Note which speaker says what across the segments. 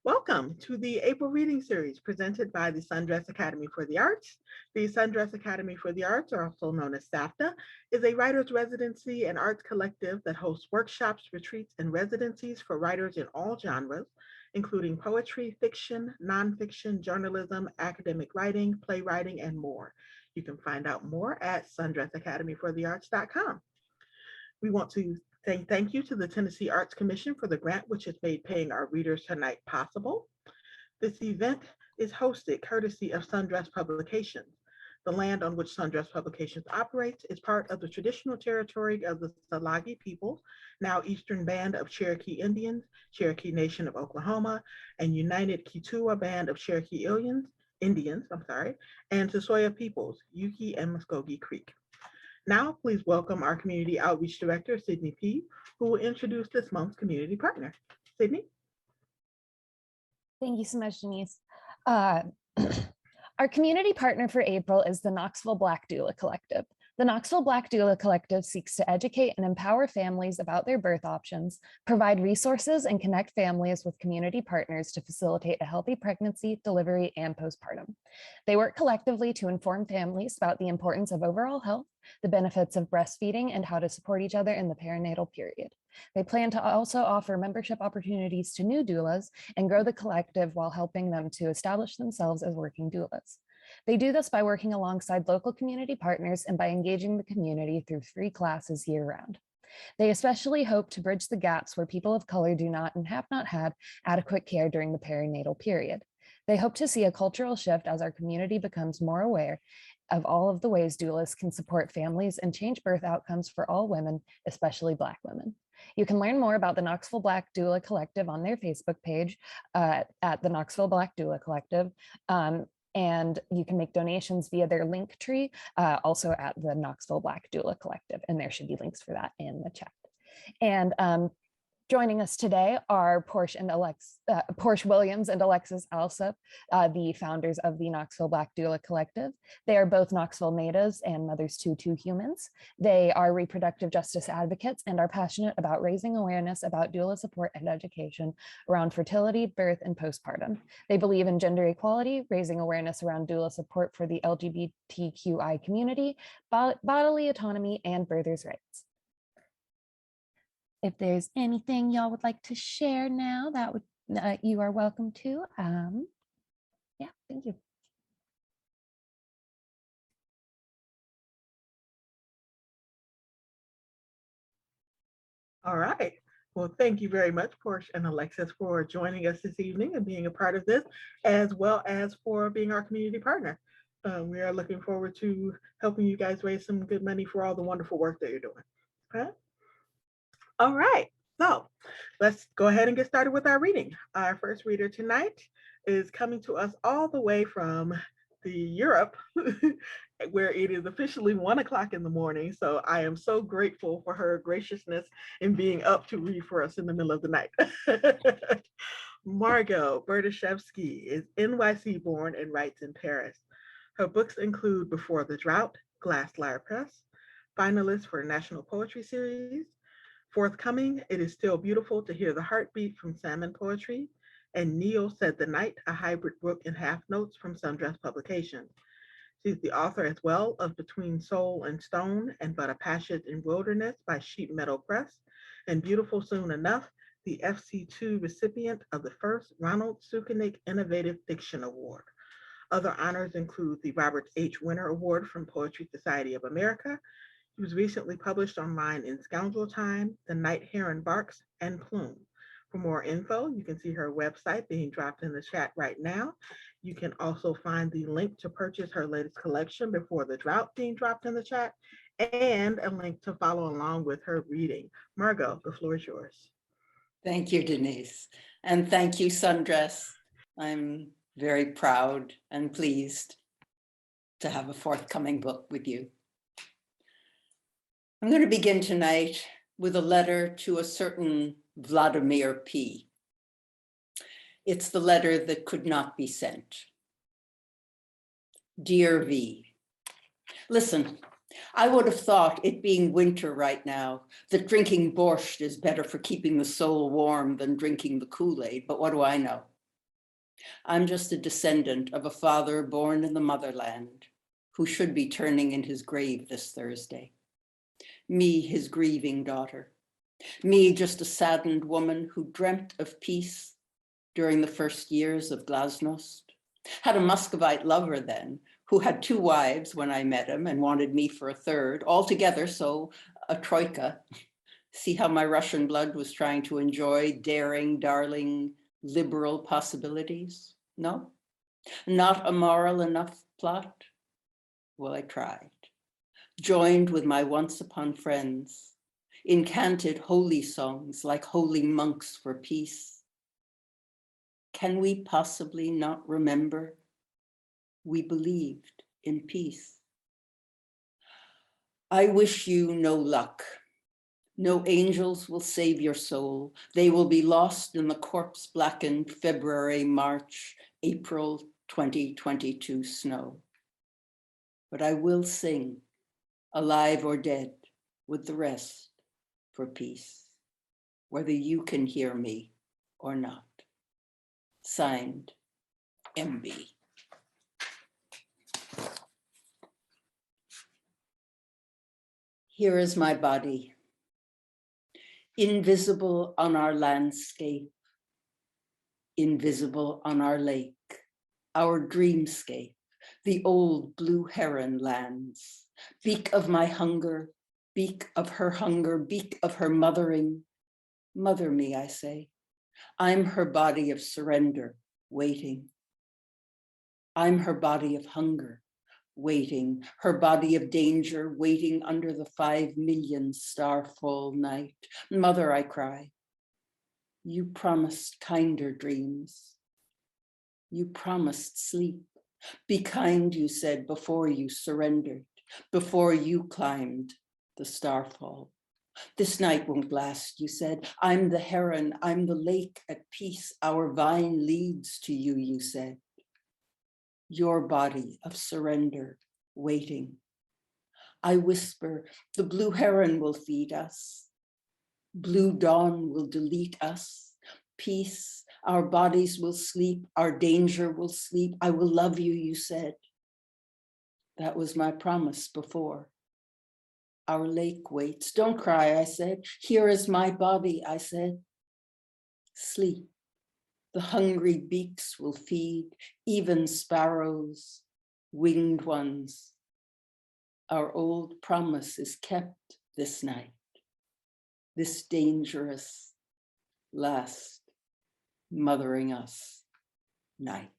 Speaker 1: Welcome to the April Reading Series presented by the Sundress Academy for the Arts. The Sundress Academy for the Arts, or also known as SAFTA, is a writer's residency and arts collective that hosts workshops, retreats, and residencies for writers in all genres, including poetry, fiction, nonfiction, journalism, academic writing, playwriting, and more. You can find out more at sundressacademyforthearts.com. We want to say thank you to the Tennessee Arts Commission for the grant, which has made paying our readers tonight possible. This event is hosted courtesy of Sundress Publications. The land on which Sundress Publications operates is part of the traditional territory of the Salagi people, now Eastern Band of Cherokee Indians, Cherokee Nation of Oklahoma, and United Kituwa Band of Cherokee Indians, and Tesoya peoples, Yuki and Muskogee Creek. Now, please welcome our Community Outreach Director, Sydney P., who will introduce this month's community partner. Sydney?
Speaker 2: Thank you so much, Denise. Our community partner for April is the Knoxville Black Doula Collective. The Knoxville Black Doula Collective seeks to educate and empower families about their birth options, provide resources, and connect families with community partners to facilitate a healthy pregnancy, delivery, and postpartum. They work collectively to inform families about the importance of overall health, the benefits of breastfeeding, and how to support each other in the perinatal period. They plan to also offer membership opportunities to new doulas and grow the collective while helping them to establish themselves as working doulas. They do this by working alongside local community partners and by engaging the community through free classes year-round. They especially hope to bridge the gaps where people of color do not and have not had adequate care during the perinatal period. They hope to see a cultural shift as our community becomes more aware of all of the ways doulas can support families and change birth outcomes for all women, especially Black women. You can learn more about the Knoxville Black Doula Collective on their Facebook page at the Knoxville Black Doula Collective. And you can make donations via their link tree, also at the Knoxville Black Doula Collective. And there should be links for that in the chat. And joining us today are Portia Williams and Alexis Alsop, the founders of the Knoxville Black Doula Collective. They are both Knoxville natives and mothers to 2 humans. They are reproductive justice advocates and are passionate about raising awareness about doula support and education around fertility, birth, and postpartum. They believe in gender equality, raising awareness around doula support for the LGBTQI community, bodily autonomy, and birthers' rights. If there's anything y'all would like to share now, that would you are welcome to. Yeah, thank you.
Speaker 1: All right. Well, thank you very much, Portia and Alexis, for joining us this evening and being a part of this, as well as for being our community partner. We are looking forward to helping you guys raise some good money for all the wonderful work that you're doing. Okay. All right, so let's go ahead and get started with our reading. Our first reader tonight is coming to us all the way from the Europe, where it is officially 1 o'clock in the morning. So I am so grateful for her graciousness in being up to read for us in the middle of the night. Margot Bertiszewski is NYC born and writes in Paris. Her books include Before the Drought, Glass Lyre Press, finalist for National Poetry Series. Forthcoming, It Is Still Beautiful to Hear the Heartbeat from Salmon Poetry, and Neil Said the Night, a hybrid book in half notes from Sundress Publications. She's the author as well of Between Soul and Stone and But a Passage in Wilderness by Sheep Meadow Press, and Beautiful Soon Enough, the FC2 recipient of the first Ronald Sukenick Innovative Fiction Award. Other honors include the Robert H. Winter Award from Poetry Society of America. She was recently published online in Scoundrel Time, The Night Heron Barks, and Plume. For more info, you can see her website being dropped in the chat right now. You can also find the link to purchase her latest collection, Before the Drought, being dropped in the chat, and a link to follow along with her reading. Margot, the floor is yours.
Speaker 3: Thank you, Denise. And thank you, Sundress. I'm very proud and pleased to have a forthcoming book with you. I'm going to begin tonight with a letter to a certain Vladimir P. It's the letter that could not be sent. Dear V, listen, I would have thought, it being winter right now, that drinking borscht is better for keeping the soul warm than drinking the Kool-Aid, but what do I know? I'm just a descendant of a father born in the motherland who should be turning in his grave this Thursday. Me, his grieving daughter. Me, just a saddened woman who dreamt of peace during the first years of Glasnost. Had a Muscovite lover then, who had 2 wives when I met him and wanted me for a 3rd, altogether, so a troika. See how my Russian blood was trying to enjoy daring, darling, liberal possibilities? No? Not a moral enough plot? Well, I tried. Joined with my once upon friends, incanted holy songs like holy monks for peace. Can we possibly not remember? We believed in peace. I wish you no luck. No angels will save your soul. They will be lost in the corpse-blackened February, March, April 2022 snow. But I will sing, alive or dead, with the rest for peace, whether you can hear me or not. Signed, MB. Here is my body, invisible on our landscape, invisible on our lake, our dreamscape, the old blue heron lands. Beak of my hunger, beak of her hunger, beak of her mothering. Mother me, I say. I'm her body of surrender, waiting. I'm her body of hunger, waiting, her body of danger, waiting under the 5 million starfall night. Mother, I cry, you promised kinder dreams. You promised sleep. Be kind, you said, before you surrendered, before you climbed the starfall. This night won't last, you said. I'm the heron, I'm the lake at peace. Our vine leads to you, you said. Your body of surrender, waiting. I whisper, the blue heron will feed us. Blue dawn will delete us. Peace, our bodies will sleep. Our danger will sleep. I will love you, you said. That was my promise before. Our lake waits. Don't cry, I said. Here is my body, I said. Sleep. The hungry beaks will feed, even sparrows, winged ones. Our old promise is kept this night, this dangerous, last, mothering us night.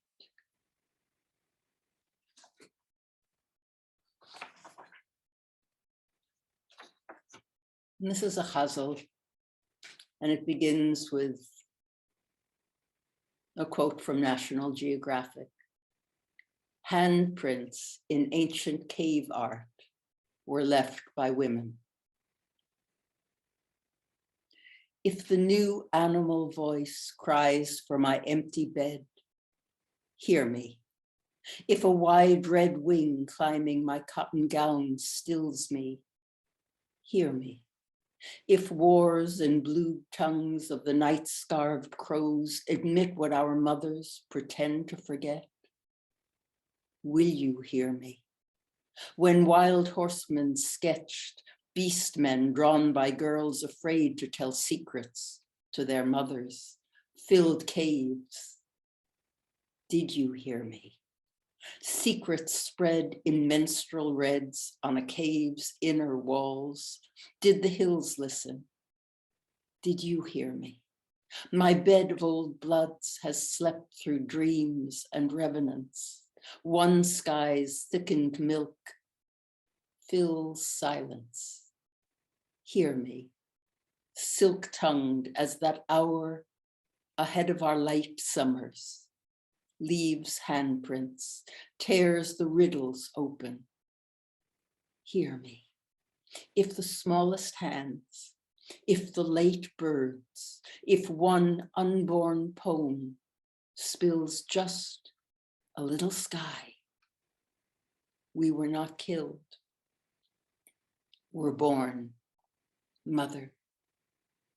Speaker 3: And this is a chazal, and it begins with a quote from National Geographic. Handprints in ancient cave art were left by women. If the new animal voice cries for my empty bed, hear me. If a wide red wing climbing my cotton gown stills me, hear me. If wars and blue tongues of the night-scarved crows admit what our mothers pretend to forget, will you hear me? When wild horsemen sketched beastmen drawn by girls afraid to tell secrets to their mothers, filled caves, did you hear me? Secrets spread in menstrual reds on a cave's inner walls. Did the hills listen? Did you hear me? My bed of old bloods has slept through dreams and revenants. One sky's thickened milk fills silence. Hear me, silk-tongued as that hour ahead of our light summers. Leaves handprints, tears the riddles open. Hear me. If the smallest hands, if the late birds, if one unborn poem spills just a little sky, we were not killed. We're born. Mother,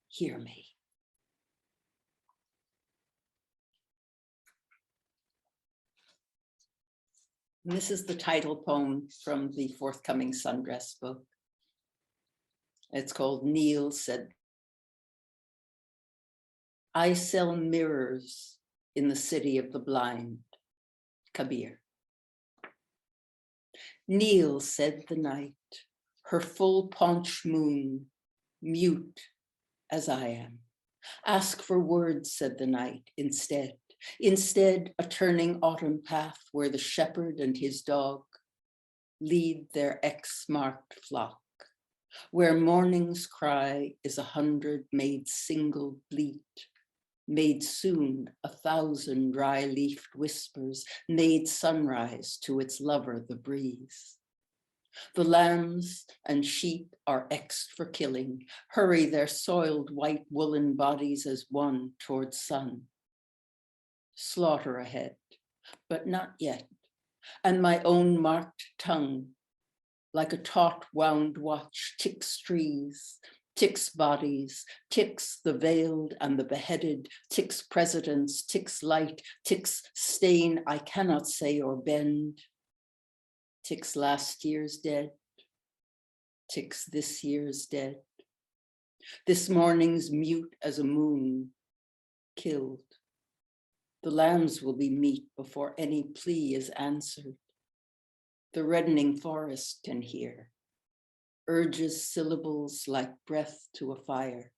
Speaker 3: hear me. And this is the title poem from the forthcoming Sundress book. It's called Neil Said. I sell mirrors in the city of the blind. Kabir. Neil said the night, her full paunch moon, mute as I am. Ask for words, said the night, instead. Instead, a turning autumn path where the shepherd and his dog lead their X-marked flock, where morning's cry is 100 made single bleat, made soon 1,000 dry-leafed whispers, made sunrise to its lover, the breeze. The lambs and sheep are X'd for killing, hurry their soiled white woolen bodies as one towards sun. Slaughter ahead, but not yet, and my own marked tongue, like a taut wound watch, ticks trees, ticks bodies, ticks the veiled and the beheaded, ticks presidents, ticks light, ticks stain I cannot say or bend, ticks last year's dead, ticks this year's dead. This morning's mute as a moon, killed. The lambs will be meat before any plea is answered. The reddening forest can hear, urges syllables like breath to a fire,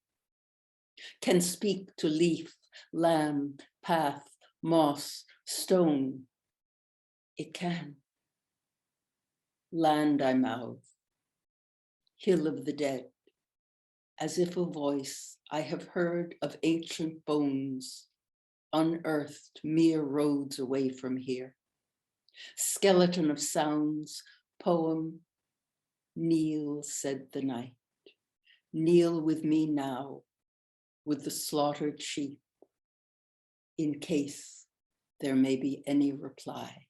Speaker 3: can speak to leaf, lamb, path, moss, stone. It can. Land I mouth, hill of the dead, as if a voice I have heard of ancient bones, unearthed mere roads away from here. Skeleton of sounds, poem, kneel, said the night. Kneel with me now, with the slaughtered sheep, in case there may be any reply.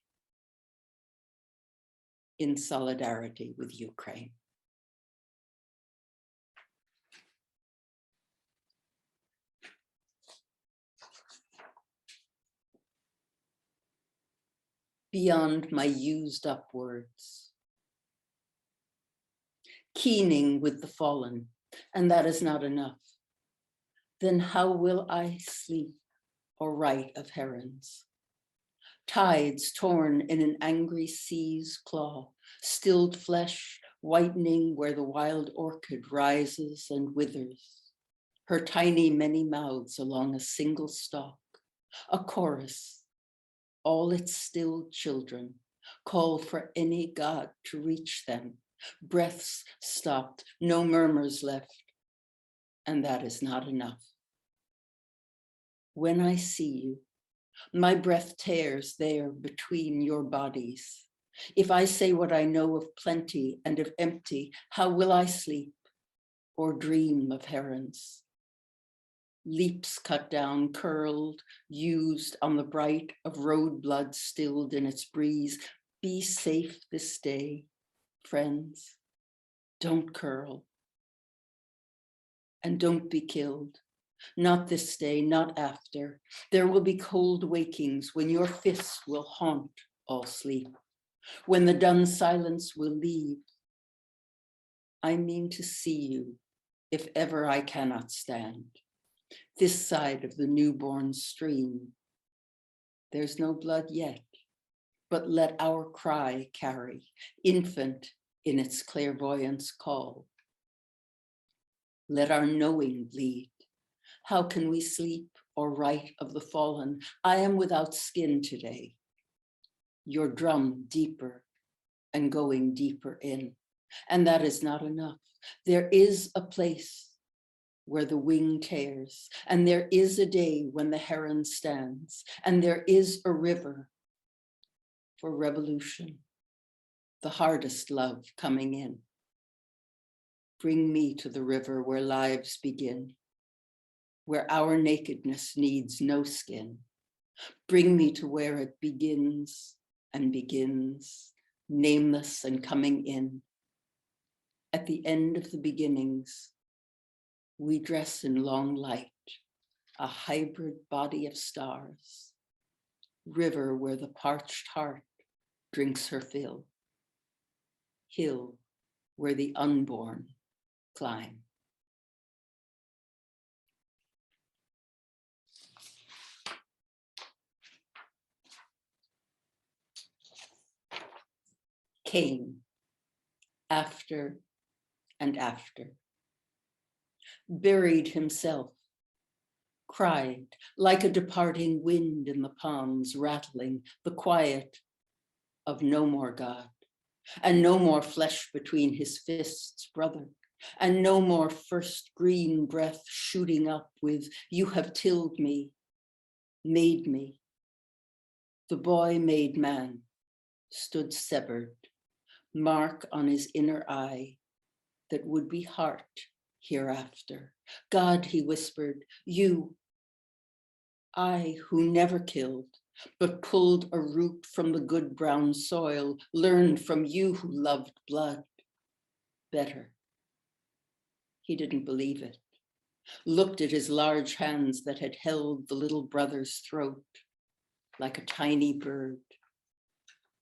Speaker 3: In solidarity with Ukraine. Beyond my used up words. Keening with the fallen, and that is not enough. Then how will I sleep or write of herons? Tides torn in an angry sea's claw, stilled flesh whitening where the wild orchid rises and withers. Her tiny many mouths along a single stalk, a chorus. All its still children call for any God to reach them. Breaths stopped, no murmurs left, and that is not enough. When I see you, my breath tears there between your bodies. If I say what I know of plenty and of empty, how will I sleep or dream of herons? Leaps cut down, curled, used on the bright of road blood stilled in its breeze. Be safe this day, friends. Don't curl. And don't be killed. Not this day, not after. There will be cold wakings when your fists will haunt all sleep. When the dun silence will leave. I mean to see you, if ever I cannot stand. This side of the newborn stream. There's no blood yet, but let our cry carry, infant in its clairvoyance call. Let our knowing bleed. How can we sleep or write of the fallen? I am without skin today. Your drum deeper and going deeper in. And that is not enough. There is a place where the wing tears, and there is a day when the heron stands, and there is a river for revolution, the hardest love coming in. Bring me to the river where lives begin, where our nakedness needs no skin. Bring me to where it begins and begins, nameless and coming in. At the end of the beginnings, we dress in long light, a hybrid body of stars, river where the parched heart drinks her fill. Hill where the unborn climb. Came after and after, buried himself, cried like a departing wind in the palms, rattling the quiet of no more God, and no more flesh between his fists, brother, and no more first green breath shooting up with, you have tilled me, made me. The boy made man stood severed, mark on his inner eye that would be heart hereafter. God, he whispered, you, I who never killed, but pulled a root from the good brown soil, learned from you who loved blood better. He didn't believe it, looked at his large hands that had held the little brother's throat like a tiny bird,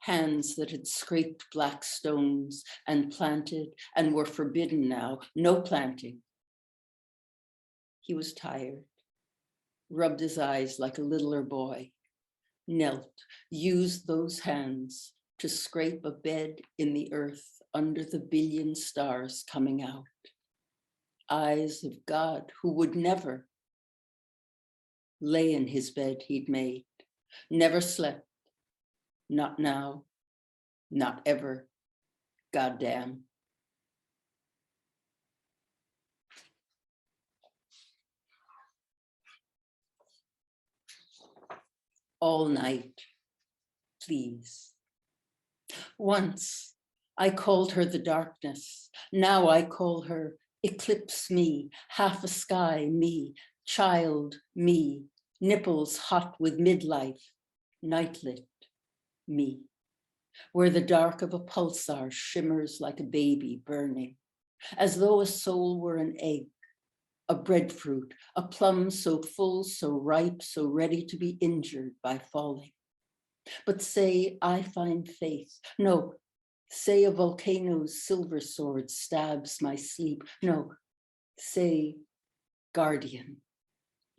Speaker 3: hands that had scraped black stones and planted and were forbidden now, no planting. He was tired, rubbed his eyes like a littler boy, knelt, used those hands to scrape a bed in the earth under the billion stars coming out. Eyes of God who would never lay in his bed he'd made, never slept, not now, not ever, goddamn. All night, please. Once I called her the darkness. Now I call her eclipse me, half a sky me, child me, nipples hot with midlife, nightlit me, where the dark of a pulsar shimmers like a baby burning, as though a soul were an egg, a breadfruit, a plum so full, so ripe, so ready to be injured by falling. But say I find faith. No, say a volcano's silver sword stabs my sleep. No, say guardian.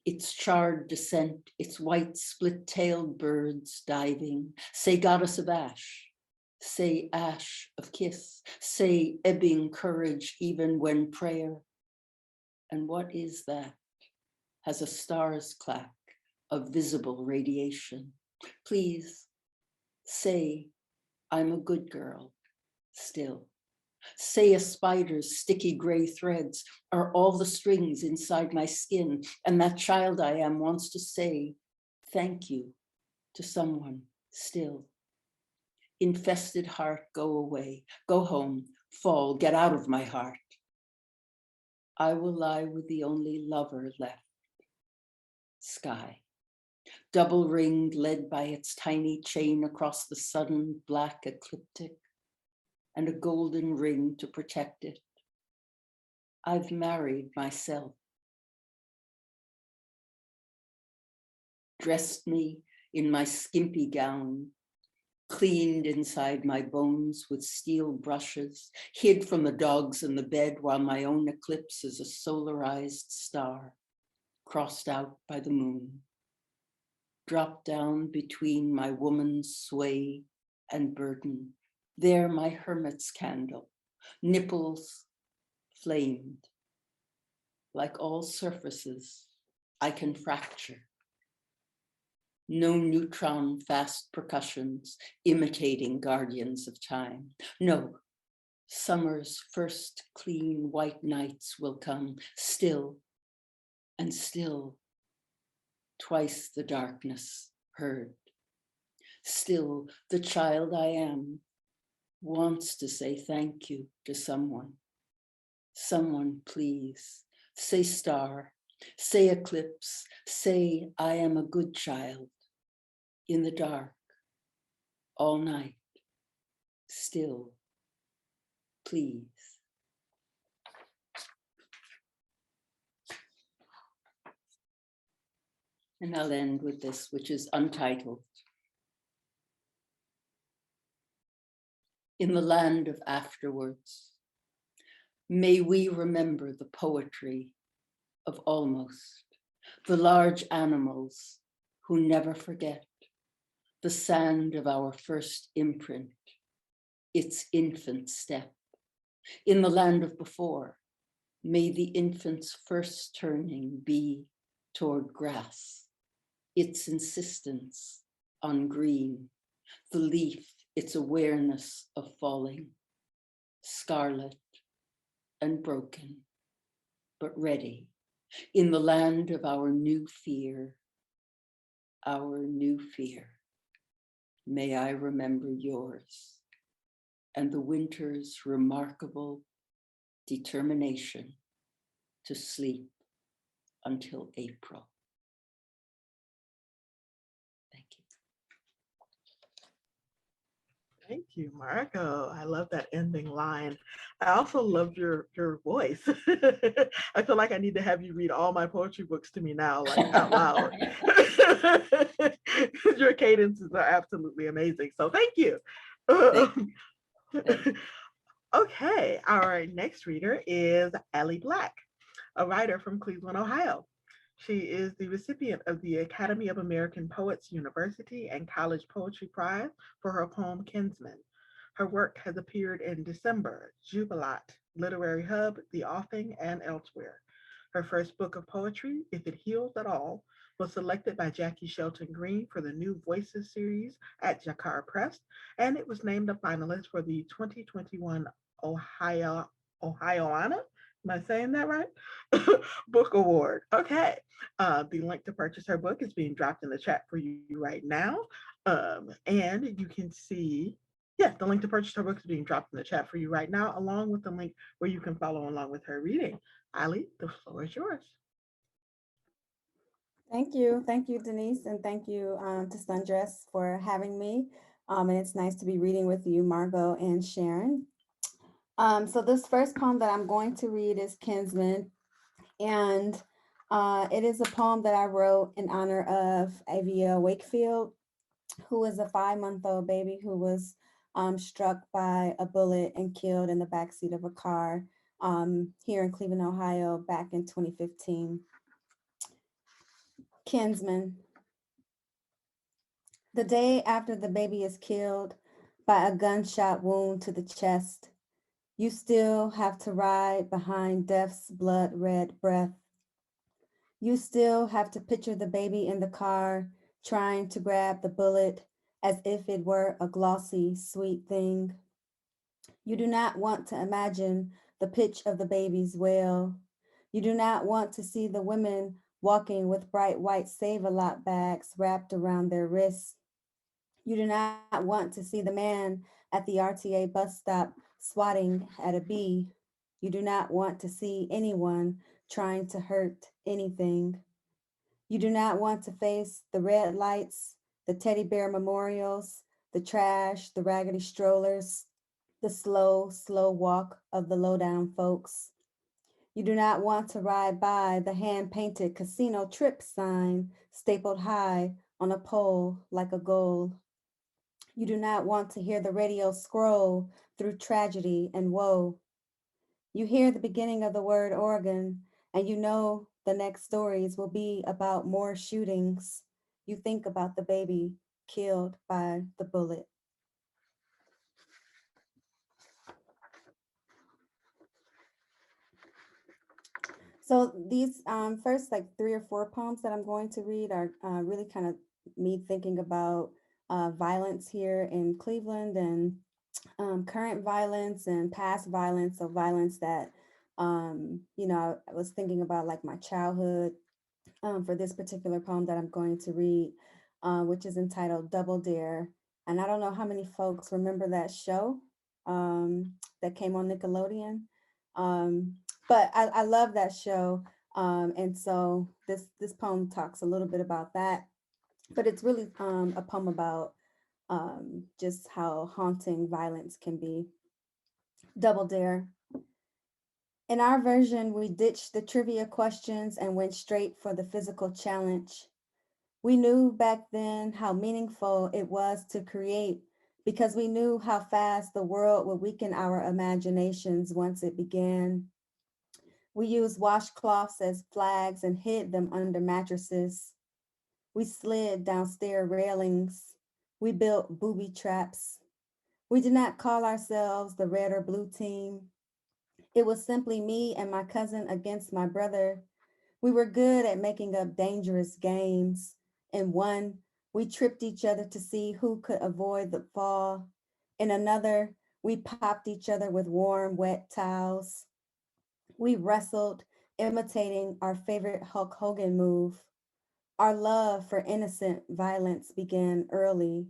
Speaker 3: Its charred descent, its white split-tailed birds diving. Say goddess of ash. Say ash of kiss. Say ebbing courage even when prayer. And what is that? Has a star's clack of visible radiation. Please say I'm a good girl still. Say a spider's sticky gray threads are all the strings inside my skin, and that child I am wants to say thank you to someone still. Infested heart, go away, go home, fall, get out of my heart. I will lie with the only lover left, sky. Double ringed, led by its tiny chain across the sudden black ecliptic, and a golden ring to protect it. I've married myself. Dressed me in my skimpy gown, cleaned inside my bones with steel brushes, hid from the dogs in the bed while my own eclipse is a solarized star, crossed out by the moon. Dropped down between my woman's sway and burden. There my hermit's candle, nipples flamed. Like all surfaces, I can fracture. No neutron fast percussions imitating guardians of time. No, summer's first clean white nights will come, still and still. Twice the darkness heard. Still, the child I am wants to say thank you to someone. Someone, please. Say star, say eclipse, say I am a good child. In the dark, all night, still, please. And I'll end with this, which is untitled. in the land of afterwards. May we remember the poetry of almost, the large animals who never forget, the sand of our first imprint, its infant step. In the land of before, may the infant's first turning be toward grass, its insistence on green, the leaf, its awareness of falling, scarlet and broken, but ready. In the land of our new fear, may I remember yours and the winter's remarkable determination to sleep until April. Thank you.
Speaker 1: Thank you, Margot. I love that ending line. I also love your voice. I feel like I need to have you read all my poetry books to me now, like out loud. Your cadences are absolutely amazing. So thank you. Okay, our next reader is Allie Black, a writer from Cleveland, Ohio. She is the recipient of the Academy of American Poets University and College Poetry Prize for her poem Kinsman. Her work has appeared in December, Jubilat, Literary Hub, The Offing, and elsewhere. Her first book of poetry, If It Heals at All, was selected by Jackie Shelton Green for the New Voices series at Jakar Press, and it was named a finalist for the 2021 Ohioana, am I saying that right? Book Award. Okay. The link to purchase her book is being dropped in the chat for you right now. And you can see, yes, the link to purchase her book is being dropped in the chat for you right now, along with the link where you can follow along with her reading. Allie, the floor is yours.
Speaker 4: Thank you, Denise, and thank you to Sundress for having me. And it's nice to be reading with you, Margot and Sharon. So this first poem that I'm going to read is Kinsman, and it is a poem that I wrote in honor of Avia Wakefield, who is a 5-month-old baby who was struck by a bullet and killed in the backseat of a car here in Cleveland, Ohio, back in 2015. Kinsman. The day after the baby is killed by a gunshot wound to the chest, you still have to ride behind death's blood-red breath. You still have to picture the baby in the car, trying to grab the bullet as if it were a glossy, sweet thing. You do not want to imagine the pitch of the baby's wail. You do not want to see the women walking with bright white Save-A-Lot bags wrapped around their wrists. You do not want to see the man at the RTA bus stop swatting at a bee. You do not want to see anyone trying to hurt anything. You do not want to face the red lights, the teddy bear memorials, the trash, the raggedy strollers, the slow, slow walk of the low-down folks. You do not want to ride by the hand-painted casino trip sign stapled high on a pole like a goal. You do not want to hear the radio scroll through tragedy and woe. You hear the beginning of the word Oregon, and you know the next stories will be about more shootings. You think about the baby killed by the bullet. So these first 3 or 4 poems that I'm going to read are really kind of me thinking about violence here in Cleveland and current violence and past violence. So violence that, I was thinking about like my childhood for this particular poem that I'm going to read, which is entitled Double Dare. And I don't know how many folks remember that show that came on Nickelodeon. But I love that show. And so this poem talks a little bit about that, but it's really a poem about just how haunting violence can be. Double Dare. In our version, we ditched the trivia questions and went straight for the physical challenge. We knew back then how meaningful it was to create because we knew how fast the world would weaken our imaginations once it began. We used washcloths as flags and hid them under mattresses. We slid down stair railings. We built booby traps. We did not call ourselves the red or blue team. It was simply me and my cousin against my brother. We were good at making up dangerous games. In one, we tripped each other to see who could avoid the fall. In another, we popped each other with warm, wet towels. We wrestled, imitating our favorite Hulk Hogan move. Our love for innocent violence began early.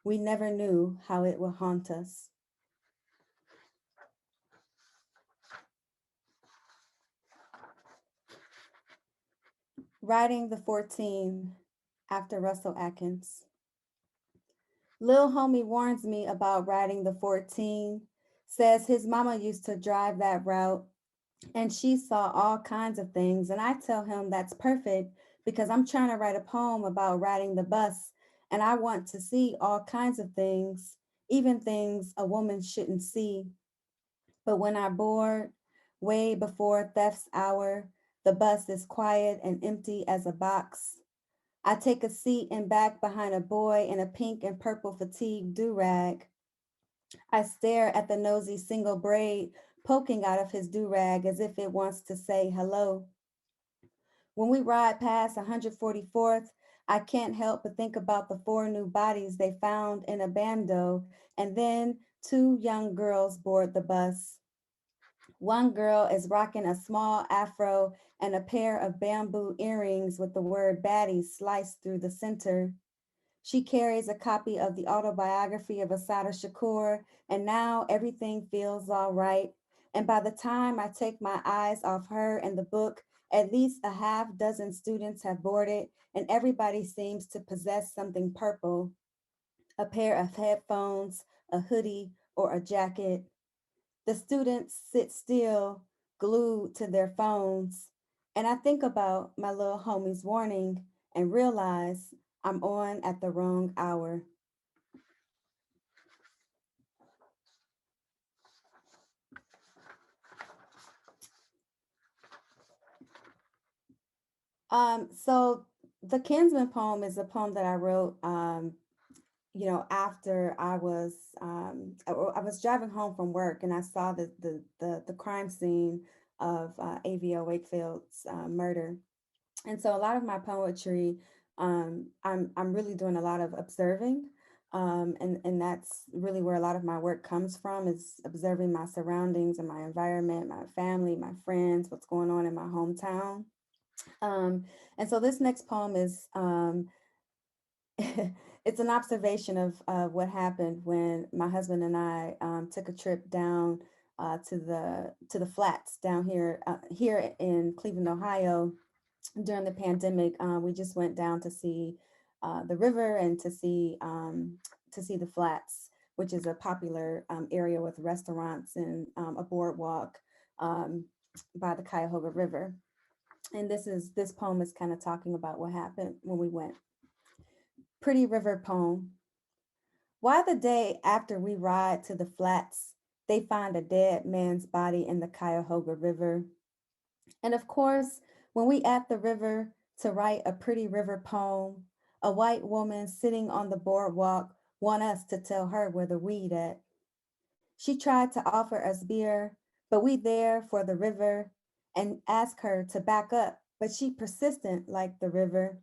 Speaker 4: We never knew how it would haunt us. Riding the 14 after Russell Atkins. Lil homie warns me about riding the 14, says his mama used to drive that route and she saw all kinds of things. And I tell him that's perfect because I'm trying to write a poem about riding the bus and I want to see all kinds of things, even things a woman shouldn't see. But when I board, way before theft's hour, the bus is quiet and empty as a box. I take a seat in back behind a boy in a pink and purple fatigue do-rag. I stare at the nosy single braid poking out of his do-rag as if it wants to say hello. When we ride past 144th, I can't help but think about the 4 new bodies they found in a bando, and then 2 young girls board the bus. One girl is rocking a small afro and a pair of bamboo earrings with the word baddie sliced through the center. She carries a copy of the autobiography of Assata Shakur, and now everything feels all right. And by the time I take my eyes off her and the book, at least a half dozen students have boarded, and everybody seems to possess something purple, a pair of headphones, a hoodie, or a jacket. The students sit still, glued to their phones. And I think about my little homie's warning and realize I'm on at the wrong hour. So the Kinsman poem is a poem that I wrote, after I was driving home from work and I saw the crime scene of AVO Wakefield's murder. And so a lot of my poetry, I'm really doing a lot of observing. And that's really where a lot of my work comes from, is observing my surroundings and my environment, my family, my friends, what's going on in my hometown. And so this next poem is it's an observation of what happened when my husband and I took a trip down to the flats down here in Cleveland, Ohio. During the pandemic, we just went down to see the river and to see the flats, which is a popular area with restaurants and a boardwalk by the Cuyahoga River. And this poem is kind of talking about what happened when we went. Pretty River poem. Why the day after we ride to the flats, they find a dead man's body in the Cuyahoga River. And of course, when we at the river to write a pretty river poem, a white woman sitting on the boardwalk want us to tell her where the weed at. She tried to offer us beer, but we there for the river and ask her to back up, but she persistent like the river.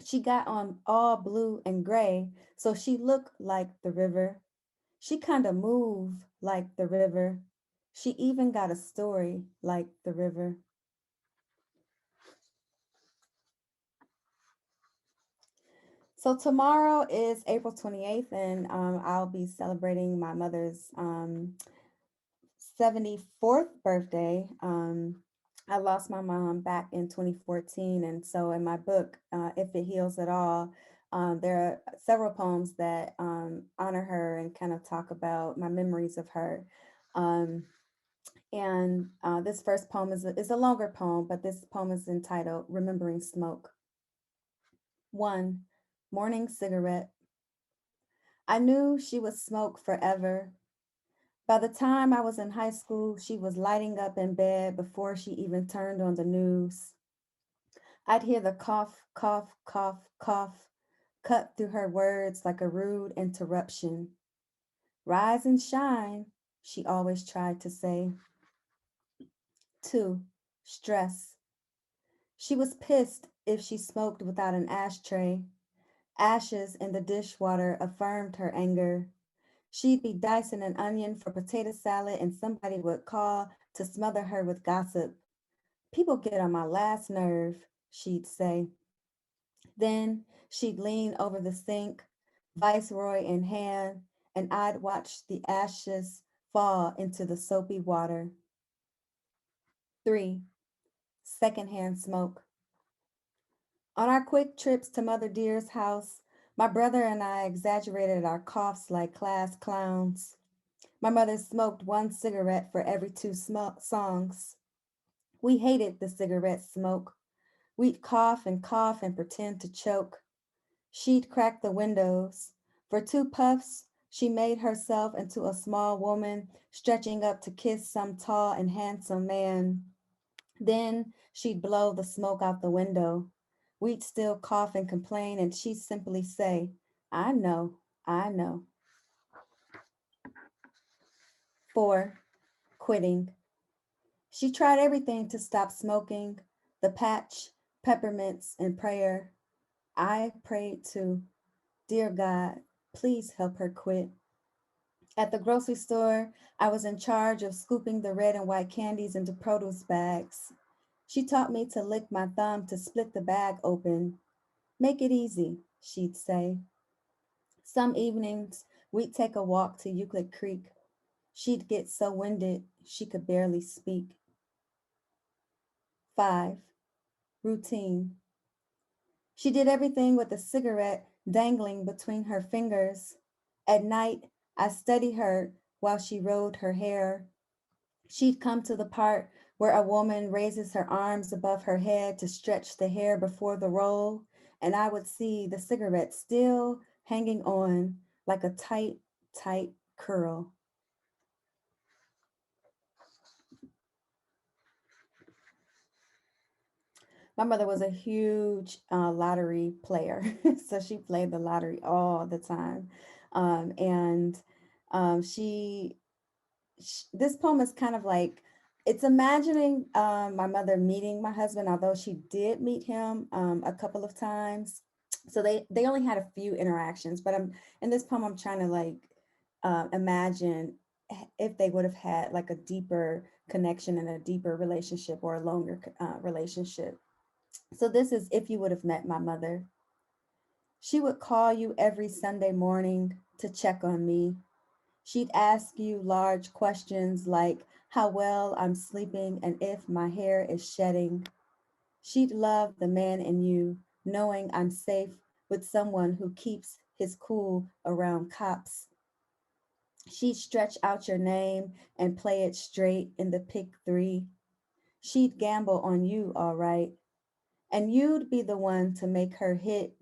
Speaker 4: She got on all blue and gray, so she looked like the river. She kind of move like the river. She even got a story like the river. So tomorrow is April 28th, and I'll be celebrating my mother's 74th birthday. I lost my mom back in 2014, and so in my book, If It Heals at All, there are several poems that honor her and kind of talk about my memories of her. And this first poem is a longer poem, but this poem is entitled Remembering Smoke. 1. Morning cigarette. I knew she would smoke forever. By the time I was in high school, she was lighting up in bed before she even turned on the news. I'd hear the cough, cough, cough, cough cut through her words like a rude interruption. Rise and shine, she always tried to say. 2. Stress. She was pissed if she smoked without an ashtray. Ashes in the dishwater affirmed her anger. She'd be dicing an onion for potato salad and somebody would call to smother her with gossip. People get on my last nerve, she'd say. Then she'd lean over the sink, viceroy in hand, and I'd watch the ashes fall into the soapy water. 3. Secondhand smoke. On our quick trips to Mother Dear's house, my brother and I exaggerated our coughs like class clowns. My mother smoked one cigarette for every two songs. We hated the cigarette smoke. We'd cough and pretend to choke. She'd crack the windows. For two puffs, she made herself into a small woman, stretching up to kiss some tall and handsome man. Then she'd blow the smoke out the window. We'd still cough and complain, and she'd simply say, I know, I know. 4. Quitting. She tried everything to stop smoking, the patch, peppermints, and prayer. I prayed too. Dear God, please help her quit. At the grocery store, I was in charge of scooping the red and white candies into produce bags. She taught me to lick my thumb to split the bag open. Make it easy, she'd say. Some evenings, we'd take a walk to Euclid Creek. She'd get so winded, she could barely speak. 5. Routine. She did everything with a cigarette dangling between her fingers. At night, I studied her while she rolled her hair. She'd come to the part where a woman raises her arms above her head to stretch the hair before the roll, and I would see the cigarette still hanging on like a tight, tight curl. My mother was a huge lottery player, so she played the lottery all the time. And she this poem is kind of like it's imagining my mother meeting my husband, although she did meet him a couple of times. So they only had a few interactions, but in this poem I'm trying to like imagine if they would have had like a deeper connection and a deeper relationship or a longer relationship. So this is if you would have met my mother. She would call you every Sunday morning to check on me. She'd ask you large questions like how well I'm sleeping and if my hair is shedding. She'd love the man in you, knowing I'm safe with someone who keeps his cool around cops. She'd stretch out your name and play it straight in the pick 3. She'd gamble on you, all right. And you'd be the one to make her hit.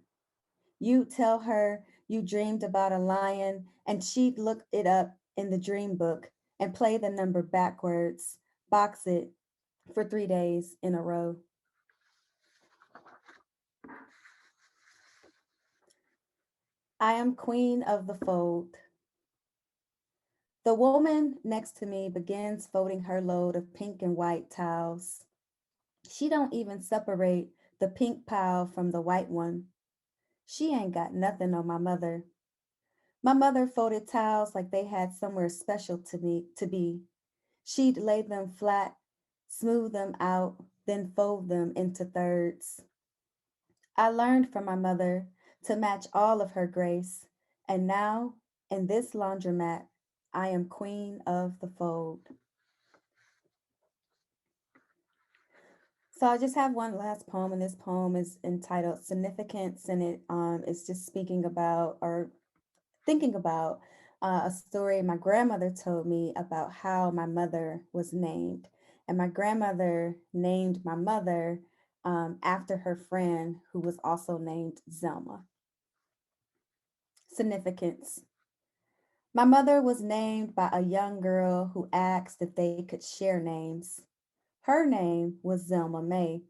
Speaker 4: You'd tell her you dreamed about a lion, and she'd look it up in the dream book and play the number backwards, box it for 3 days in a row. I am queen of the fold. The woman next to me begins folding her load of pink and white towels. She don't even separate the pink pile from the white one. She ain't got nothing on my mother. My mother folded towels like they had somewhere special to be. She'd lay them flat, smooth them out, then fold them into thirds. I learned from my mother to match all of her grace, and now in this laundromat, I am queen of the fold. So I just have one last poem, and this poem is entitled Significance, and it is just speaking about or thinking about a story my grandmother told me about how my mother was named. And my grandmother named my mother after her friend who was also named Zelma. Significance. My mother was named by a young girl who asked if they could share names. Her name was Zelma May.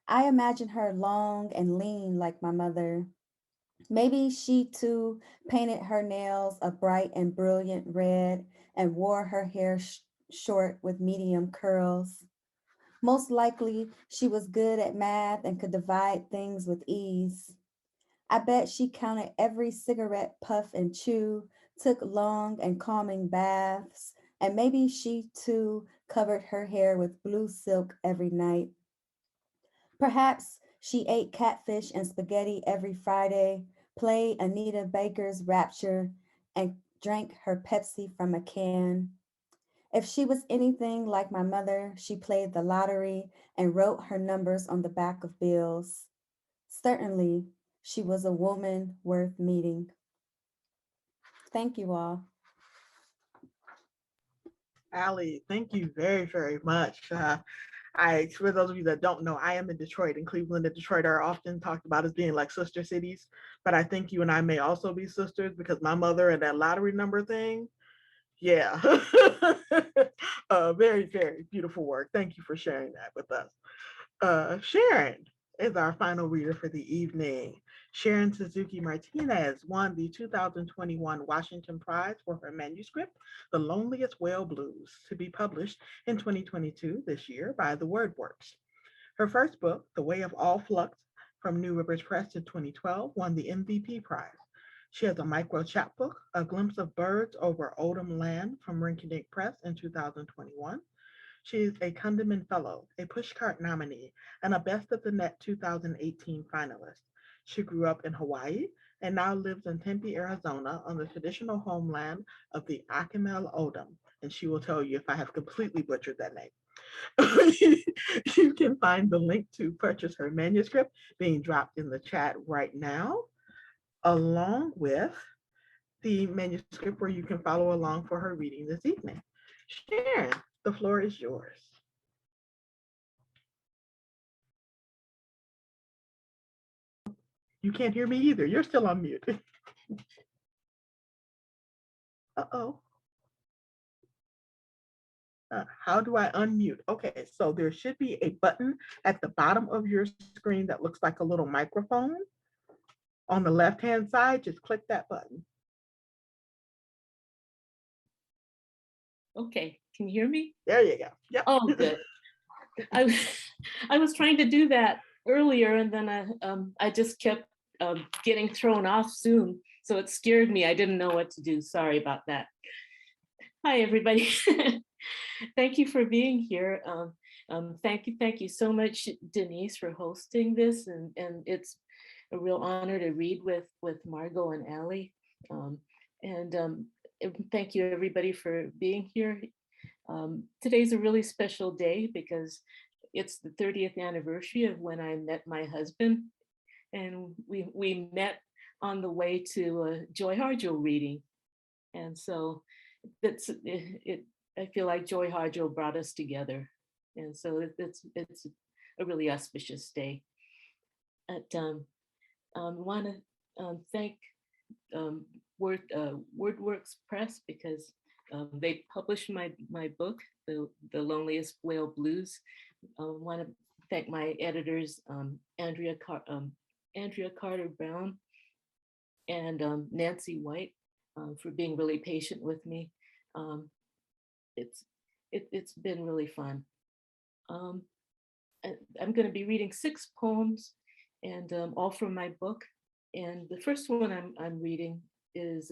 Speaker 4: I imagine her long and lean like my mother. Maybe she too painted her nails a bright and brilliant red and wore her hair short with medium curls. Most likely, she was good at math and could divide things with ease. I bet she counted every cigarette puff and chew, took long and calming baths, and maybe she too covered her hair with blue silk every night. Perhaps she ate catfish and spaghetti every Friday, played Anita Baker's Rapture, and drank her Pepsi from a can. If she was anything like my mother, she played the lottery and wrote her numbers on the back of bills. Certainly, she was a woman worth meeting. Thank you all.
Speaker 1: Allie, thank you very, very much. For those of you that don't know, I am in Detroit, and Cleveland and Detroit are often talked about as being like sister cities. But I think you and I may also be sisters because my mother and that lottery number thing, yeah. Very, very beautiful work. Thank you for sharing that with us. Sharon is our final reader for the evening. Sharon Suzuki Martinez won the 2021 Washington Prize for her manuscript, The Loneliest Whale Blues, to be published in 2022 this year by The Word Works. Her first book, The Way of All Flux, from New Rivers Press in 2012, won the MVP prize. She has a micro chapbook, A Glimpse of Birds Over Oldham Land, from Rinky-Dink Press in 2021. She is a Kundiman Fellow, a Pushcart nominee, and a Best of the Net 2018 finalist. She grew up in Hawaii and now lives in Tempe, Arizona, on the traditional homeland of the Akimel O'odham. And she will tell you if I have completely butchered that name. You can find the link to purchase her manuscript being dropped in the chat right now, along with the manuscript where you can follow along for her reading this evening. Sharon, the floor is yours. You can't hear me either. You're still on mute. Uh-oh. How do I unmute? Okay, so there should be a button at the bottom of your screen that looks like a little microphone. On the left-hand side, just click that button.
Speaker 5: Okay, can you hear me?
Speaker 1: There you go. Yep.
Speaker 5: Oh, good. I was trying to do that earlier, and then I just kept getting thrown off Zoom, so it scared me. I didn't know what to do. Sorry about that. Hi, everybody. Thank you for being here. Thank you so much, Denise, for hosting this, and it's a real honor to read with Margot and Allie. Thank you, everybody, for being here. Today's a really special day because it's the 30th anniversary of when I met my husband, and we met on the way to a Joy Harjo reading, and so I feel like Joy Harjo brought us together, and so it's a really auspicious day. Want to thank WordWorks Press because they published my book, The Loneliest Whale Blues. Want to thank my editors, Andrea Carter Brown and Nancy White, for being really patient with me. It's been really fun. I'm going to be reading 6 poems, and all from my book. And the first one I'm reading is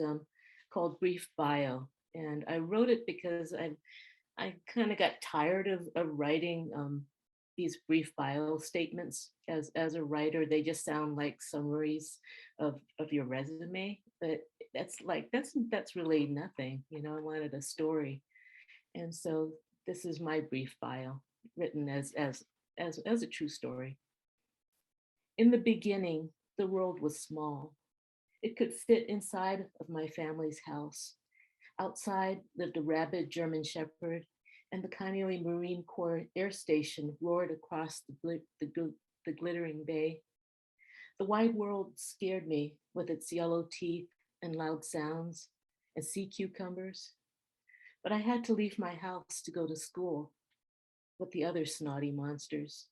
Speaker 5: called Brief Bio. And I wrote it because I kind of got tired of writing these brief bio statements. As a writer, they just sound like summaries of your resume, but that's really nothing. You know, I wanted a story. And so this is my brief bio, written as a true story. In the beginning, the world was small. It could fit inside of my family's house. Outside lived a rabid German Shepherd, and the Kaneohe Marine Corps Air Station roared across the glittering bay. The wide world scared me with its yellow teeth and loud sounds, and sea cucumbers. But I had to leave my house to go to school with the other snotty monsters.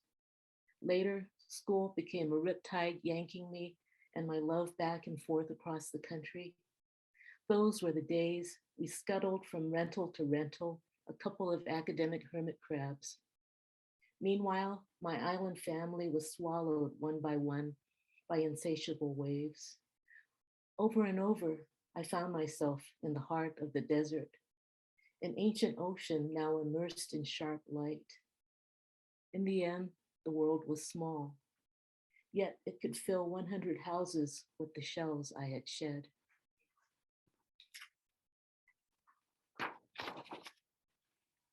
Speaker 5: Later, school became a riptide yanking me and my love back and forth across the country. Those were the days we scuttled from rental to rental, a couple of academic hermit crabs. Meanwhile, my island family was swallowed one by insatiable waves. Over and over, I found myself in the heart of the desert, an ancient ocean now immersed in sharp light. In the end, the world was small, yet it could fill 100 houses with the shells I had shed.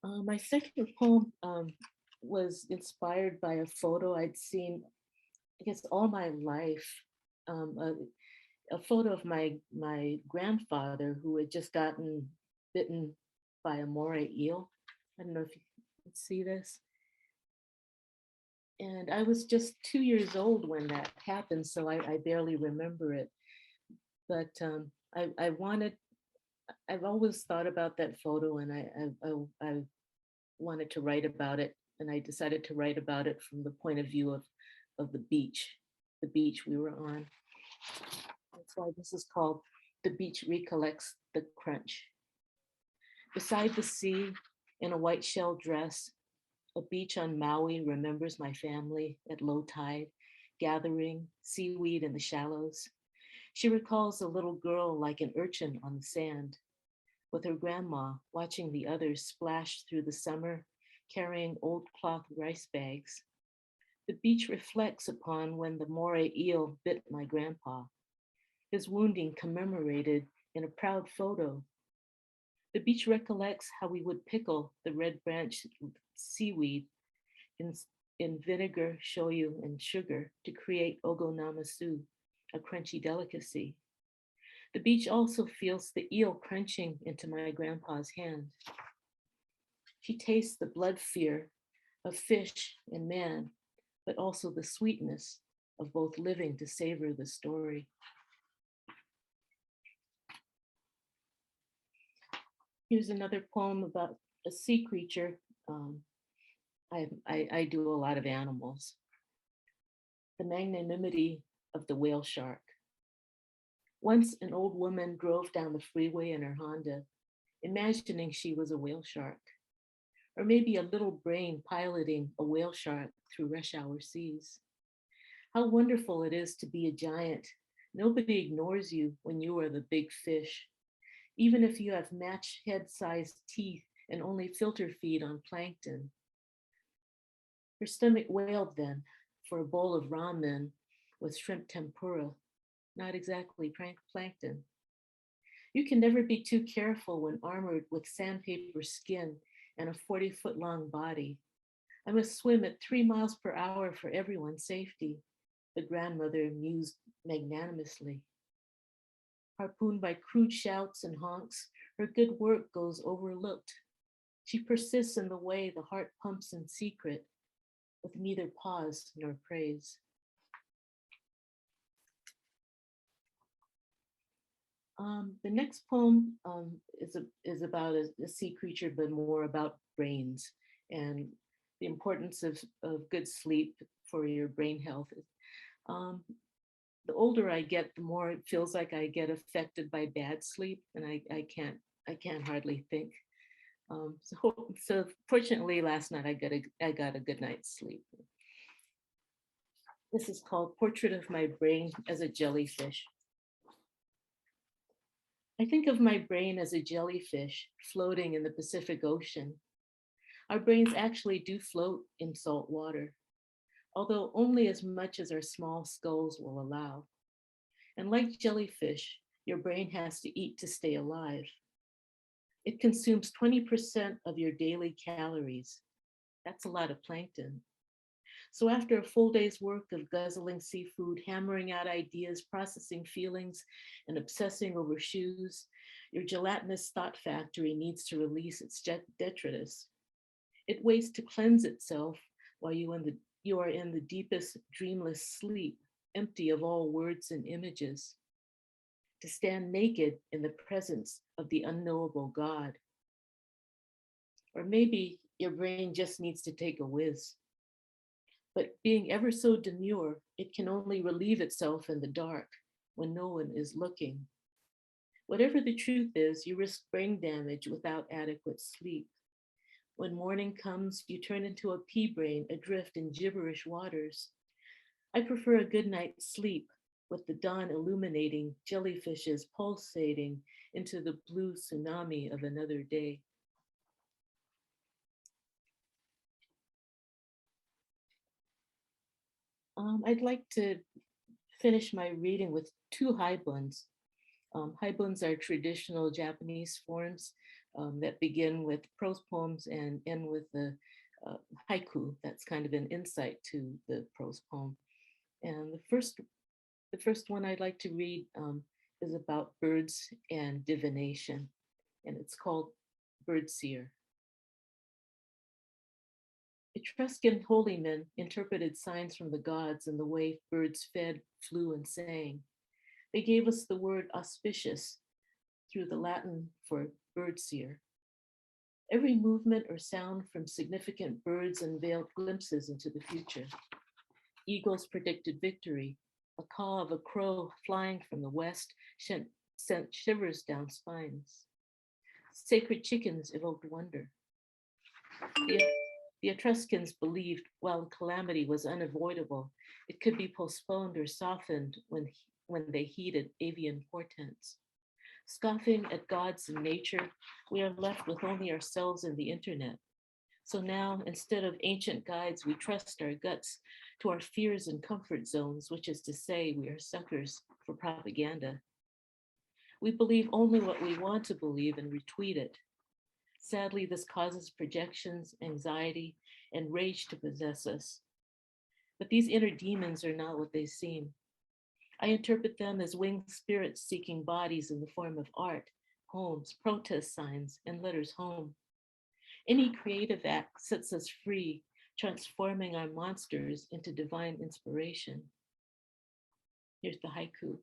Speaker 5: My second poem was inspired by a photo I'd seen, I guess, all my life. A photo of my grandfather who had just gotten bitten by a moray eel. I don't know if you can see this. And I was just 2 years old when that happened, so I barely remember it. But I've always thought about that photo, and I wanted to write about it, and I decided to write about it from the point of view of the beach we were on. That's why this is called The Beach Recollects the Crunch. Beside the sea, in a white shell dress, a beach on Maui remembers my family at low tide, gathering seaweed in the shallows. She recalls a little girl like an urchin on the sand, with her grandma watching the others splash through the summer, carrying old cloth rice bags. The beach reflects upon when the moray eel bit my grandpa, his wounding commemorated in a proud photo. The beach recollects how we would pickle the red branch seaweed in vinegar, shoyu, and sugar to create ogonamasu, a crunchy delicacy. The beach also feels the eel crunching into my grandpa's hand. She tastes the blood fear of fish and man, but also the sweetness of both living to savor the story. Here's another poem about a sea creature. I do a lot of animals. The magnanimity of the whale shark. Once an old woman drove down the freeway in her Honda, imagining she was a whale shark, or maybe a little brain piloting a whale shark through rush hour seas. How wonderful it is to be a giant. Nobody ignores you when you are the big fish, even if you have match head-sized teeth and only filter feed on plankton. Her stomach wailed then for a bowl of ramen with shrimp tempura, not exactly plankton. You can never be too careful when armored with sandpaper skin and a 40-foot long body. I must swim at 3 miles per hour for everyone's safety, the grandmother mused magnanimously. Harpooned by crude shouts and honks, her good work goes overlooked. She persists in the way the heart pumps in secret, with neither pause nor praise. The next poem is about a sea creature, but more about brains and the importance of good sleep for your brain health. The older I get, the more it feels like I get affected by bad sleep, and I can't hardly think. So fortunately, last night I got a good night's sleep. This is called Portrait of My Brain as a Jellyfish. I think of my brain as a jellyfish floating in the Pacific Ocean. Our brains actually do float in salt water, although only as much as our small skulls will allow. And like jellyfish, your brain has to eat to stay alive. It consumes 20% of your daily calories. That's a lot of plankton. So after a full day's work of guzzling seafood, hammering out ideas, processing feelings, and obsessing over shoes, your gelatinous thought factory needs to release its detritus. It waits to cleanse itself while you are in the deepest dreamless sleep, empty of all words and images. to stand naked in the presence of the unknowable God. Or maybe your brain just needs to take a whiz. But being ever so demure, it can only relieve itself in the dark when no one is looking. Whatever the truth is, you risk brain damage without adequate sleep. When morning comes, you turn into a pea brain adrift in gibberish waters. I prefer a good night's sleep with the dawn illuminating jellyfishes pulsating into the blue tsunami of another day. I'd like to finish my reading with two haibuns. Haibuns are traditional Japanese forms that begin with prose poems and end with a haiku. That's kind of an insight to the prose poem. And the first one I'd like to read is about birds and divination, and it's called Birdseer. Etruscan holy men interpreted signs from the gods in the way birds fed, flew, and sang. They gave us the word auspicious through the Latin for birdseer. Every movement or sound from significant birds unveiled glimpses into the future. Eagles predicted victory. A caw of a crow flying from the west sent shivers down spines. Sacred chickens evoked wonder. The Etruscans believed while calamity was unavoidable, it could be postponed or softened when they heeded avian portents. Scoffing at gods and nature, we are left with only ourselves and the internet. So now, instead of ancient guides, we trust our guts to our fears and comfort zones, which is to say we are suckers for propaganda. We believe only what we want to believe and retweet it. Sadly, this causes projections, anxiety, and rage to possess us. But these inner demons are not what they seem. I interpret them as winged spirits seeking bodies in the form of art, poems, protest signs, and letters home. Any creative act sets us free, transforming our monsters into divine inspiration. Here's the haiku.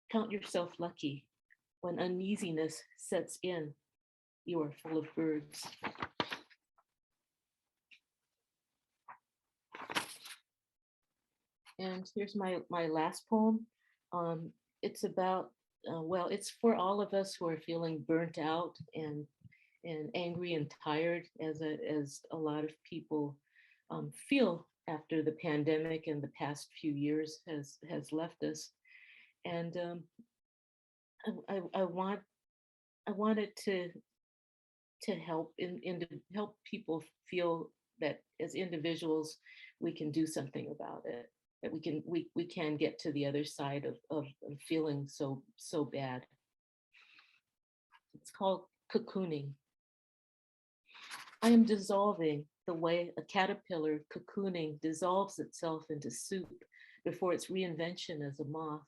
Speaker 5: Count yourself lucky. When uneasiness sets in, you are full of birds. And here's my last poem. It's about, well, it's for all of us who are feeling burnt out and angry and tired, as a lot of people feel after the pandemic and the past few years has left us. And I wanted to help help people feel that as individuals we can do something about it, that we can get to the other side of feeling so bad. It's called cocooning. I am dissolving the way a caterpillar cocooning dissolves itself into soup before its reinvention as a moth.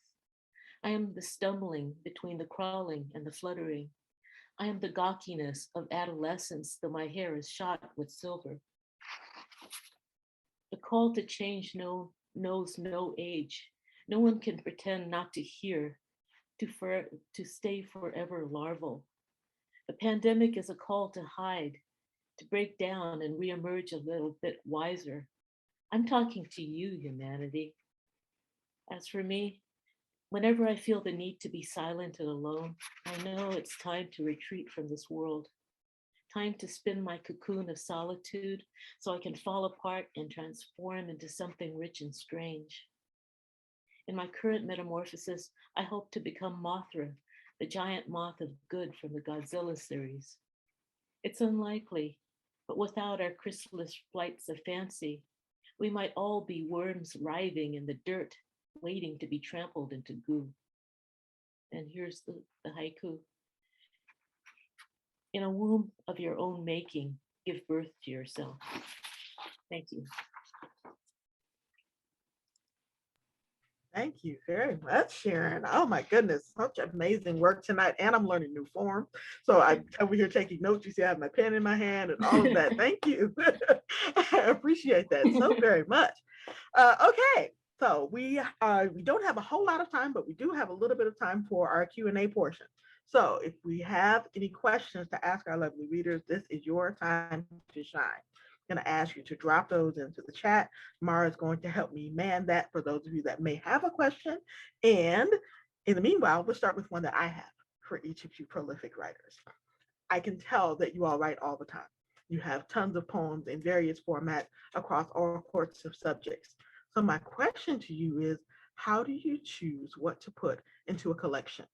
Speaker 5: I am the stumbling between the crawling and the fluttering. I am the gawkiness of adolescence, though my hair is shot with silver. The call to change knows no age. No one can pretend not to hear, to stay forever larval. The pandemic is a call to hide, to break down and reemerge a little bit wiser. I'm talking to you, humanity. As for me, whenever I feel the need to be silent and alone, I know it's time to retreat from this world. Time to spin my cocoon of solitude so I can fall apart and transform into something rich and strange. In my current metamorphosis, I hope to become Mothra, the giant moth of good from the Godzilla series. It's unlikely, but without our chrysalis flights of fancy, we might all be worms writhing in the dirt, waiting to be trampled into goo. And here's the haiku. In a womb of your own making, give birth to yourself. Thank you.
Speaker 1: Thank you very much, Sharon. Oh my goodness, such amazing work tonight. And I'm learning new forms. So I'm over here taking notes. You see, I have my pen in my hand and all of that. Thank you. I appreciate that so very much. Okay, So we don't have a whole lot of time, but we do have a little bit of time for our Q&A portion. So if we have any questions to ask our lovely readers, this is your time to shine. I'm going to ask you to drop those into the chat. Mara is going to help me man that for those of you that may have a question. And in the meanwhile, we'll start with one that I have for each of you prolific writers. I can tell that you all write all the time. You have tons of poems in various formats across all sorts of subjects. So my question to you is, how do you choose what to put into a collection?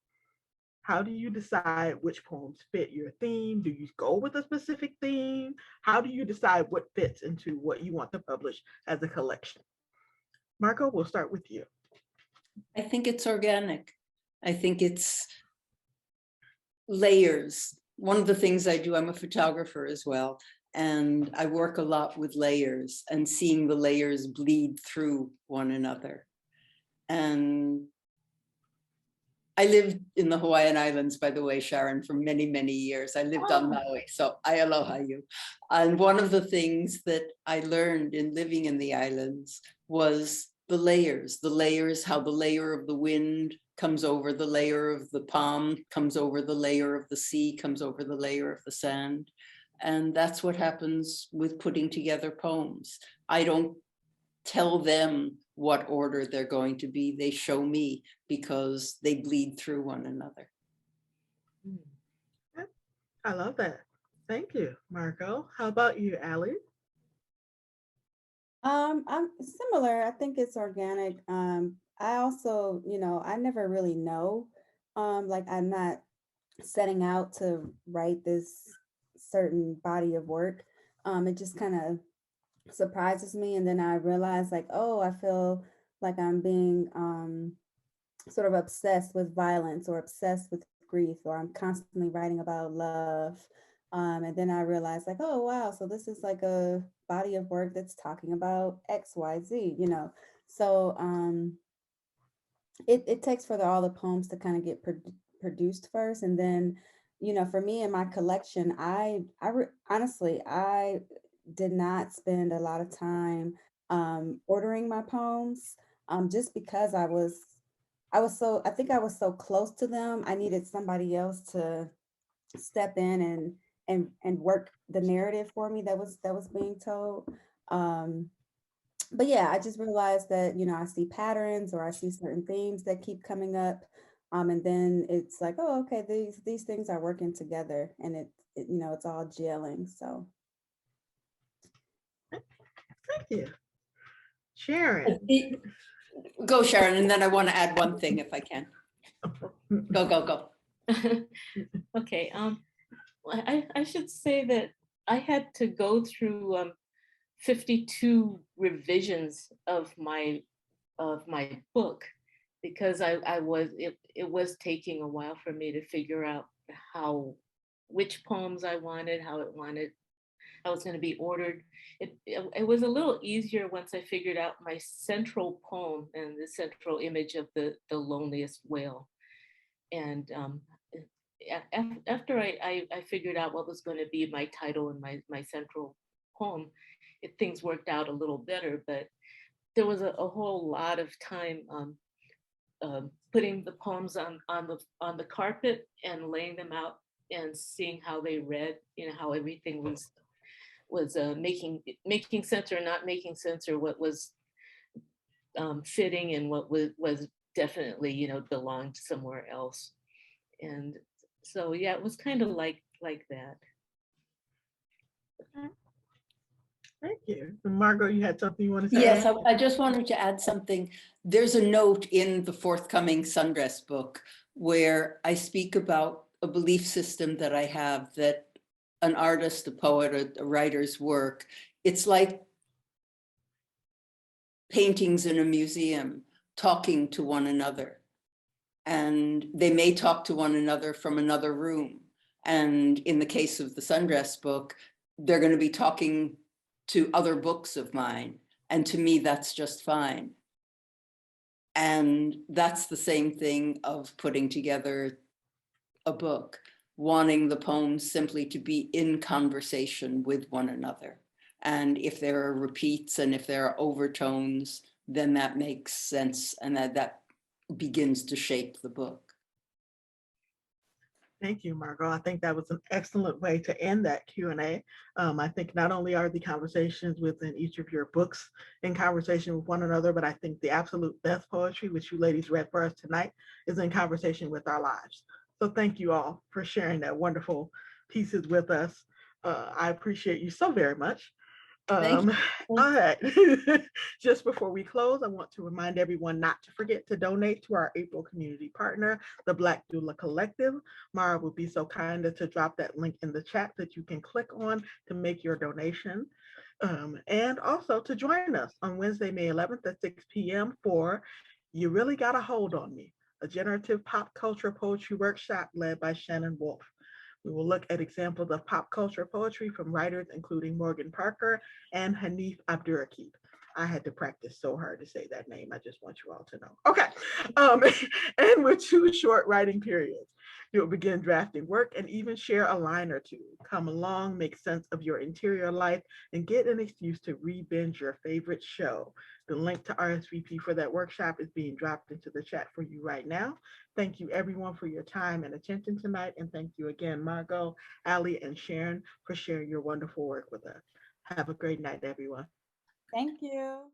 Speaker 1: How do you decide which poems fit your theme? Do you go with a specific theme? How do you decide what fits into what you want to publish as a collection? Margot, we'll start with you.
Speaker 3: I think it's organic. I think it's layers. One of the things I do, I'm a photographer as well, and I work a lot with layers and seeing the layers bleed through one another. And I lived in the Hawaiian Islands, by the way, Sharon, for many, many years. I lived on Maui, so I aloha you. And one of the things that I learned in living in the islands was the layers, how the layer of the wind comes over the layer of the palm, comes over the layer of the sea, comes over the layer of the sand. And that's what happens with putting together poems. I don't tell them what order they're going to be. They show me because they bleed through one another.
Speaker 1: I love that. Thank you, Margot. How about you, Allie?
Speaker 4: I'm similar. I think it's organic. I also, I never really know. Like I'm not setting out to write this certain body of work. It just kind of surprises me, and then I realize like, oh, I feel like I'm being sort of obsessed with violence or obsessed with grief, or I'm constantly writing about love. And then I realize like, oh wow, so this is like a body of work that's talking about XYZ, So it takes for all the poems to kind of get produced first, and then for me in my collection, honestly I did not spend a lot of time ordering my poems, just because I think I was so close to them. I needed somebody else to step in and work the narrative for me that was being told. But yeah, I just realized that, I see patterns or I see certain themes that keep coming up. And then it's like, oh, okay, these things are working together, and it it's all gelling. So
Speaker 1: Thank you. Sharon.
Speaker 3: Go, Sharon, and then I want to add one thing if I can. Go.
Speaker 5: Okay. I should say that I had to go through 52 revisions of my book, because it was taking a while for me to figure out which poems I wanted, how it was going to be ordered. It was a little easier once I figured out my central poem and the central image of the loneliest whale. And after I figured out what was going to be my title and my central poem, things worked out a little better. But there was a whole lot of time putting the poems on the carpet and laying them out and seeing how they read, how everything was making sense or not making sense, or what was fitting and what was definitely belonged somewhere else. And so yeah, it was kind of like that.
Speaker 1: Thank you. Margot, you had something you want to say?
Speaker 3: Yes, I just wanted to add something. There's a note in the forthcoming Sundress book where I speak about a belief system that I have, that an artist, a poet, a writer's work, it's like paintings in a museum talking to one another. And they may talk to one another from another room. And in the case of the Sundress book, they're going to be talking to other books of mine. And to me, that's just fine. And that's the same thing of putting together a book, wanting the poems simply to be in conversation with one another. And if there are repeats and if there are overtones, then that makes sense, and that begins to shape the book.
Speaker 1: Thank you, Margot. I think that was an excellent way to end that Q&A. I think not only are the conversations within each of your books in conversation with one another, but I think the absolute best poetry, which you ladies read for us tonight, is in conversation with our lives. So thank you all for sharing that wonderful pieces with us. I appreciate you so very much.
Speaker 3: Thank
Speaker 1: All right. Just before we close, I want to remind everyone not to forget to donate to our April community partner, the Black Doula Collective. Mara will be so kind as to drop that link in the chat that you can click on to make your donation. And also to join us on Wednesday, May 11th at 6 p.m. for You Really Got a Hold on Me, a generative pop culture poetry workshop led by Shannon Wolf. We will look at examples of pop culture poetry from writers including Morgan Parker and Hanif Abdurraqib. I had to practice so hard to say that name. I just want you all to know. Okay. And with 2 short writing periods, you'll begin drafting work and even share a line or two. Come along, make sense of your interior life, and get an excuse to re-binge your favorite show. The link to RSVP for that workshop is being dropped into the chat for you right now. Thank you everyone for your time and attention tonight. And thank you again, Margot, Allie, and Sharon for sharing your wonderful work with us. Have a great night, everyone.
Speaker 6: Thank you.